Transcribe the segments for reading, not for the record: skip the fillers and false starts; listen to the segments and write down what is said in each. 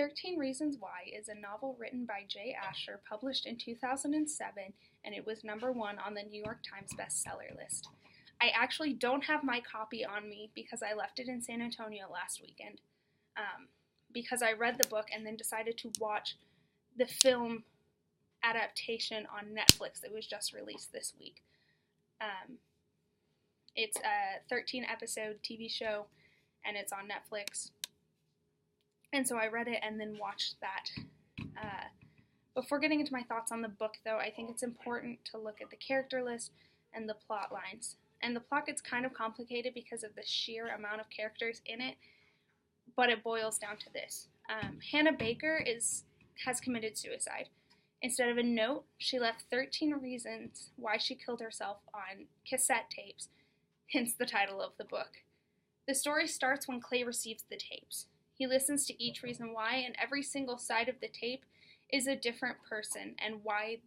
13 Reasons Why is a novel written by Jay Asher, published in 2007, and it was number one on the New York Times bestseller list. I actually don't have my copy on me because I left it in San Antonio last weekend, because I read the book and then decided to watch the film adaptation on Netflix that was just released this week. It's a 13 episode TV show, and it's on Netflix. And so I read it and then watched that. Before getting into my thoughts on the book, though, I think it's important to look at the character list and the plot lines. And the plot gets kind of complicated because of the sheer amount of characters in it, but it boils down to this. Hannah Baker has committed suicide. Instead of a note, she left 13 reasons why she killed herself on cassette tapes, hence the title of the book. The story starts when Clay receives the tapes. He listens to each reason why, and every single side of the tape is a different person and why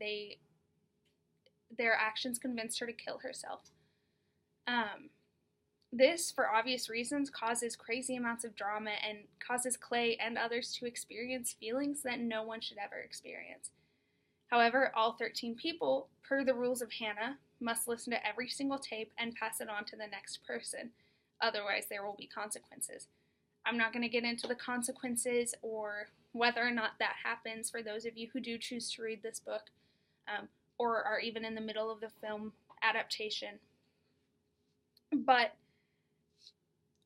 their actions convinced her to kill herself. This, for obvious reasons, causes crazy amounts of drama and causes Clay and others to experience feelings that no one should ever experience. However, all 13 people, per the rules of Hannah, must listen to every single tape and pass it on to the next person. Otherwise, there will be consequences. I'm not going to get into the consequences or whether or not that happens for those of you who do choose to read this book, or are even in the middle of the film adaptation. But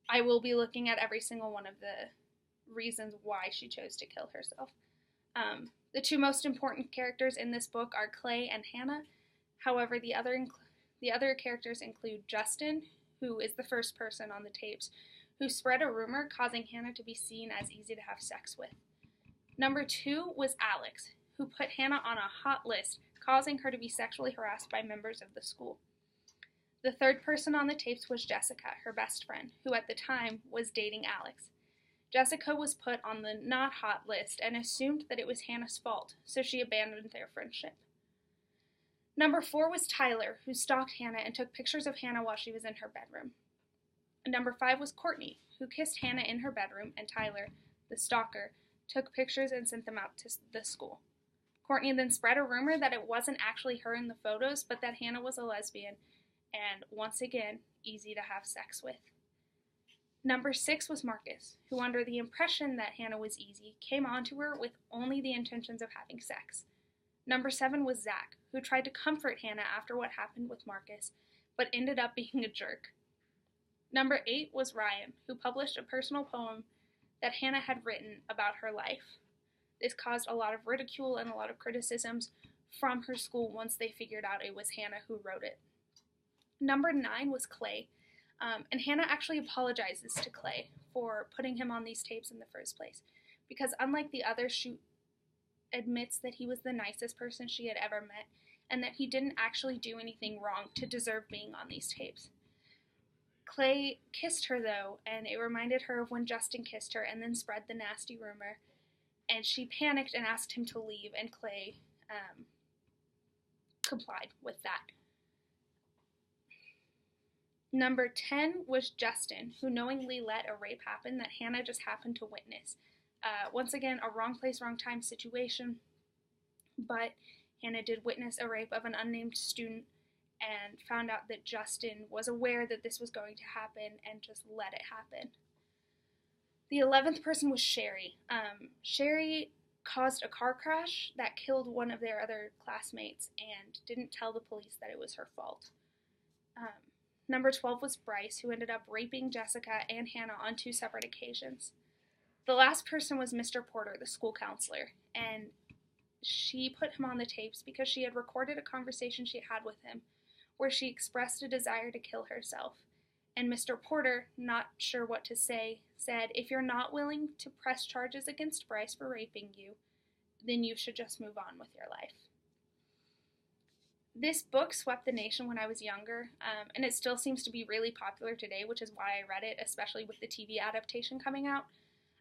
I will be looking at every single one of the reasons why she chose to kill herself. The two most important characters in this book are Clay and Hannah. However, the other characters include Justin, who is the first person on the tapes, who spread a rumor causing Hannah to be seen as easy to have sex with. Number 2 was Alex, who put Hannah on a hot list, causing her to be sexually harassed by members of the school. The third person on the tapes was Jessica, her best friend, who at the time was dating Alex. Jessica was put on the not hot list and assumed that it was Hannah's fault, so she abandoned their friendship. Number 4 was Tyler, who stalked Hannah and took pictures of Hannah while she was in her bedroom. Number 5 was Courtney, who kissed Hannah in her bedroom, and Tyler, the stalker, took pictures and sent them out to the school. Courtney then spread a rumor that it wasn't actually her in the photos, but that Hannah was a lesbian, and once again, easy to have sex with. Number 6 was Marcus, who, under the impression that Hannah was easy, came onto her with only the intentions of having sex. Number 7 was Zach, who tried to comfort Hannah after what happened with Marcus, but ended up being a jerk. Number 8 was Ryan, who published a personal poem that Hannah had written about her life. This caused a lot of ridicule and a lot of criticisms from her school once they figured out it was Hannah who wrote it. Number 9 was Clay, and Hannah actually apologizes to Clay for putting him on these tapes in the first place, because unlike the others, she admits that he was the nicest person she had ever met, and that he didn't actually do anything wrong to deserve being on these tapes. Clay kissed her, though, and it reminded her of when Justin kissed her and then spread the nasty rumor, and she panicked and asked him to leave, and Clay complied with that. Number 10 was Justin, who knowingly let a rape happen that Hannah just happened to witness. Once again, a wrong place, wrong time situation, but Hannah did witness a rape of an unnamed student and found out that Justin was aware that this was going to happen and just let it happen. The 11th person was Sherry. Sherry caused a car crash that killed one of their other classmates and didn't tell the police that it was her fault. Number 12 was Bryce, who ended up raping Jessica and Hannah on 2 separate occasions. The last person was Mr. Porter, the school counselor, and she put him on the tapes because she had recorded a conversation she had with him where she expressed a desire to kill herself. And Mr. Porter, not sure what to say, said, "If you're not willing to press charges against Bryce for raping you, then you should just move on with your life." This book swept the nation when I was younger, and it still seems to be really popular today, which is why I read it, especially with the TV adaptation coming out.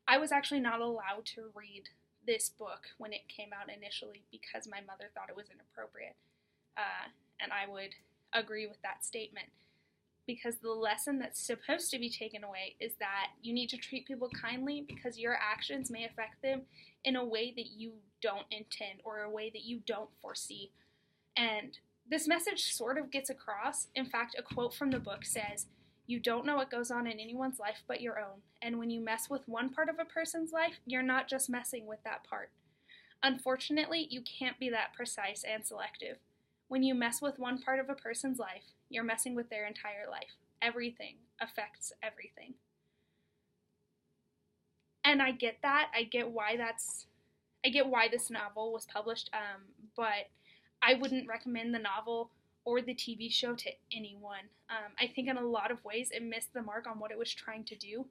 I was actually not allowed to read this book when it came out initially because my mother thought it was inappropriate, and I would agree with that statement. because the lesson that's supposed to be taken away is that you need to treat people kindly because your actions may affect them in a way that you don't intend or a way that you don't foresee. And this message sort of gets across. In fact, a quote from the book says, "You don't know what goes on in anyone's life but your own. And when you mess with one part of a person's life, you're not just messing with that part." Unfortunately, you can't be that precise and selective. When you mess with one part of a person's life, you're messing with their entire life. Everything affects everything. And I get that. I get why this novel was published, but I wouldn't recommend the novel or the TV show to anyone. I think in a lot of ways it missed the mark on what it was trying to do.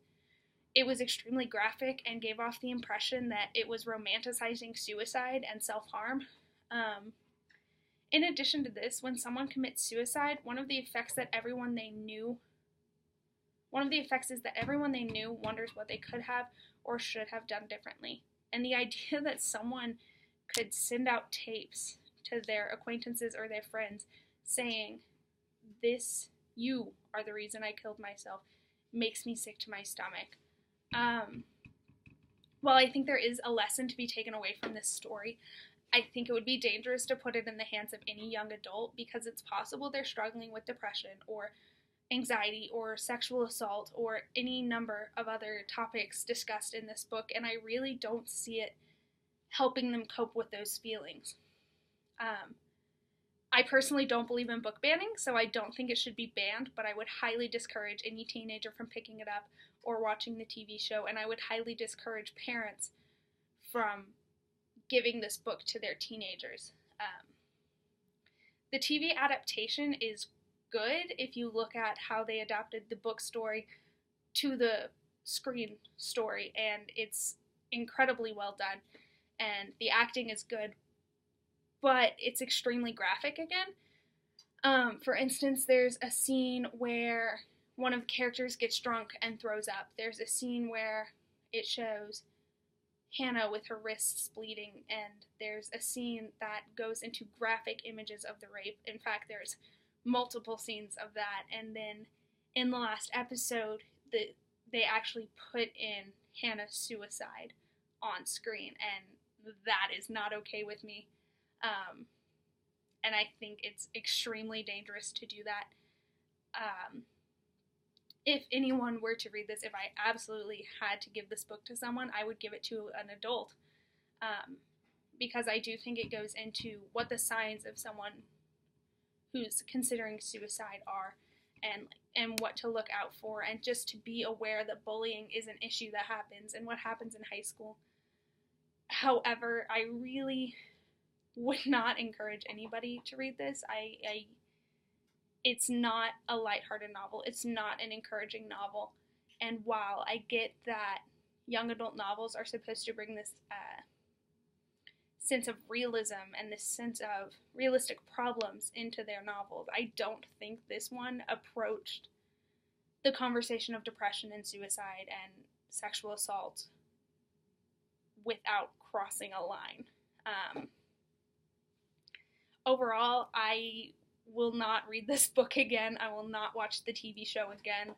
It was extremely graphic and gave off the impression that it was romanticizing suicide and self-harm. In addition to this, when someone commits suicide, one of the effects is that everyone they knew wonders what they could have or should have done differently. And the idea that someone could send out tapes to their acquaintances or their friends saying, you are the reason I killed myself, makes me sick to my stomach. While I think there is a lesson to be taken away from this story, I think it would be dangerous to put it in the hands of any young adult because it's possible they're struggling with depression or anxiety or sexual assault or any number of other topics discussed in this book, and I really don't see it helping them cope with those feelings. I personally don't believe in book banning, so I don't think it should be banned, but I would highly discourage any teenager from picking it up or watching the TV show, and I would highly discourage parents from giving this book to their teenagers. The TV adaptation is good if you look at how they adapted the book story to the screen story, and it's incredibly well done, and the acting is good, but it's extremely graphic again. For instance, there's a scene where one of the characters gets drunk and throws up. There's a scene where it shows Hannah with her wrists bleeding, and there's a scene that goes into graphic images of the rape. In fact, there's multiple scenes of that, and then in the last episode, they actually put in Hannah's suicide on screen, and that is not okay with me. And I think it's extremely dangerous to do that. If anyone were to read this, if I absolutely had to give this book to someone, I would give it to an adult, because I do think it goes into what the signs of someone who's considering suicide are, and what to look out for, and just to be aware that bullying is an issue that happens and what happens in high school. However, I really would not encourage anybody to read this. It's not a lighthearted novel. It's not an encouraging novel. And while I get that young adult novels are supposed to bring this sense of realism and this sense of realistic problems into their novels, I don't think this one approached the conversation of depression and suicide and sexual assault without crossing a line. Overall, I will not read this book again. I will not watch the TV show again.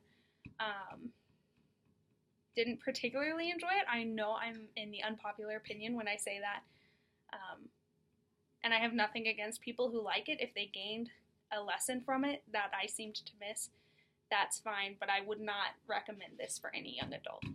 Didn't particularly enjoy it. I know I'm in the unpopular opinion when I say that. And I have nothing against people who like it. If they gained a lesson from it that I seemed to miss, that's fine. But I would not recommend this for any young adult.